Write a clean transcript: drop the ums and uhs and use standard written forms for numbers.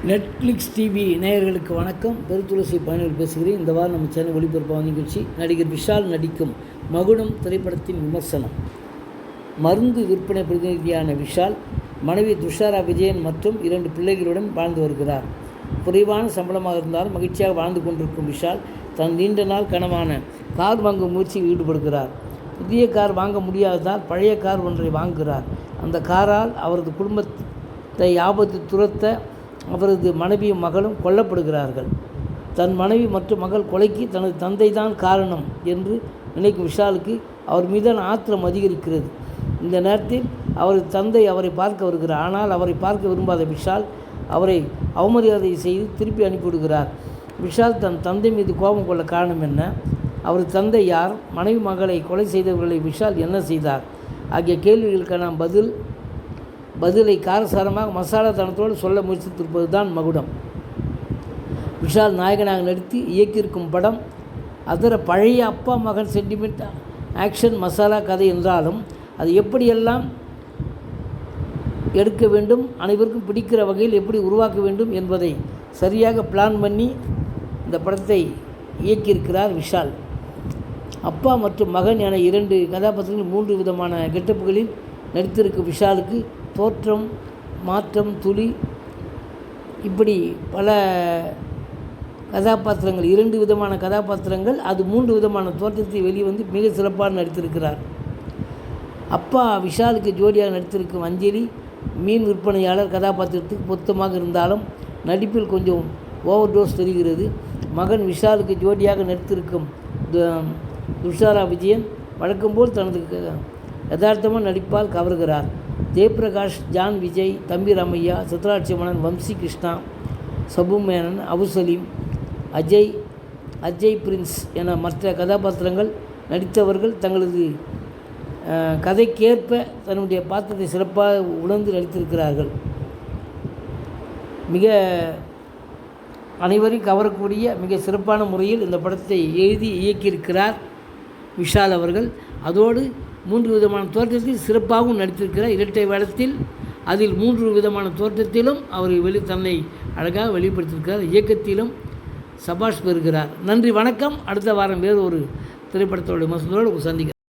Netflix TV நேயர்களுக்கு வணக்கம். பெருத்துளசி பயணிகள் பேசுகிறேன். இந்த வாரம் நம்ம சேனல் ஒளிபரப்பான நிகழ்ச்சி நடிகர் விஷால் நடிக்கும் மகுடம் திரைப்படத்தின் விமர்சனம். மருந்து விற்பனை பிரதிநிதியான விஷால் மனைவி துஷாரா விஜயன் மற்றும் 2 பிள்ளைகளுடன் வாழ்ந்து வருகிறார். குறைவான சம்பளமாக இருந்தாலும் மகிழ்ச்சியாக வாழ்ந்து கொண்டிருக்கும் விஷால் தன் நீண்ட நாள் கனவான கார் வாங்கும் முயற்சியில் ஈடுபடுகிறார். புதிய கார் வாங்க முடியாததால் பழைய கார் ஒன்றை வாங்குகிறார். அந்த காரால் அவரது குடும்பத்தை ஆபத்து துரத்த அவரது மனைவியும் மகளும் கொல்லப்படுகிறார்கள். தன் மனைவி மற்றும் மகள் கொலைக்கு தனது தந்தை தான் காரணம் என்று நினைக்கும் விஷாலுக்கு அவர் மீதான ஆத்திரம் அதிகரிக்கிறது. இந்த நேரத்தில் அவரது தந்தை அவரை பார்க்க வருகிறார். ஆனால் அவரை பார்க்க விரும்பாத விஷால் அவரை அவமரியாதை செய்து திருப்பி அனுப்பிவிடுகிறார். விஷால் தன் தந்தை மீது கோபம் கொள்ள காரணம் என்ன? அவரது தந்தை யார்? மனைவி மகளை கொலை செய்தவர்களை விஷால் என்ன செய்தார்? ஆகிய கேள்விகளுக்கான பதிலை காரசாரமாக மசாலா தனத்தோடு சொல்ல முயற்சித்திருப்பது தான் மகுடம். விஷால் நாயகனாக நடித்து இயக்கியிருக்கும் படம் அதர பழைய அப்பா மகன் சென்டிமெண்ட் ஆக்ஷன் மசாலா கதை என்றாலும் அது எப்படியெல்லாம் எடுக்க வேண்டும், அனைவருக்கும் பிடிக்கிற வகையில் எப்படி உருவாக்க வேண்டும் என்பதை சரியாக பிளான் பண்ணி இந்த படத்தை இயக்கியிருக்கிறார் விஷால். அப்பா மற்றும் மகன் என 2 கதாபாத்திரங்கள் 3 விதமான கெட்டப்புகளில் நடித்திருக்கும் விஷாலுக்கு தோற்றம், மாற்றம், துளி இப்படி பல கதாபாத்திரங்கள் 2 விதமான கதாபாத்திரங்கள் அது 3 விதமான தோற்றத்தை வெளிவந்து மிக சிறப்பாக நடித்திருக்கிறார். அப்பா விஷாலுக்கு ஜோடியாக நடித்திருக்கும் அஞ்சலி மீன் விற்பனையாளர் கதாபாத்திரத்துக்கு பொருத்தமாக இருந்தாலும் நடிப்பில் கொஞ்சம் ஓவர் டோஸ் தெரிகிறது. மகன் விஷாலுக்கு ஜோடியாக நடித்திருக்கும் துஷாரா விஜயன் வழக்கம்போல் தனது யதார்த்தமாக நடிப்பால் கவர்கிறார். ஜெயபிரகாஷ், ஜான் விஜய், தம்பி ராமையா, சித்ராட்சிமணன், வம்சி கிருஷ்ணா, சபு மேனன், அபு சலீம், அஜய் பிரின்ஸ் என மற்ற கதாபாத்திரங்கள் நடித்தவர்கள் தங்களது கதைக்கேற்ப தன்னுடைய பாத்திரத்தை சிறப்பாக உணர்ந்து நடித்திருக்கிறார்கள். மிக அனைவரையும் கவரக்கூடிய மிக சிறப்பான முறையில் இந்த படத்தை எழுதி இயக்கியிருக்கிறார் விஷால் அவர்கள். அதோடு 3 விதமான தோற்றத்தில் சிறப்பாகவும் நடித்திருக்கிறார். இரட்டை வேடத்தில் அதில் 3 விதமான தோற்றத்திலும் அவர் தன்னை அழகாக வெளிப்படுத்தியிருக்கிறார். இயக்கத்திலும் சபாஷ் பெறுகிறார். நன்றி, வணக்கம். அடுத்த வாரம் வேறு ஒரு திரைப்படத்தோட விமர்சனத்தோடு சந்திக்கிறேன்.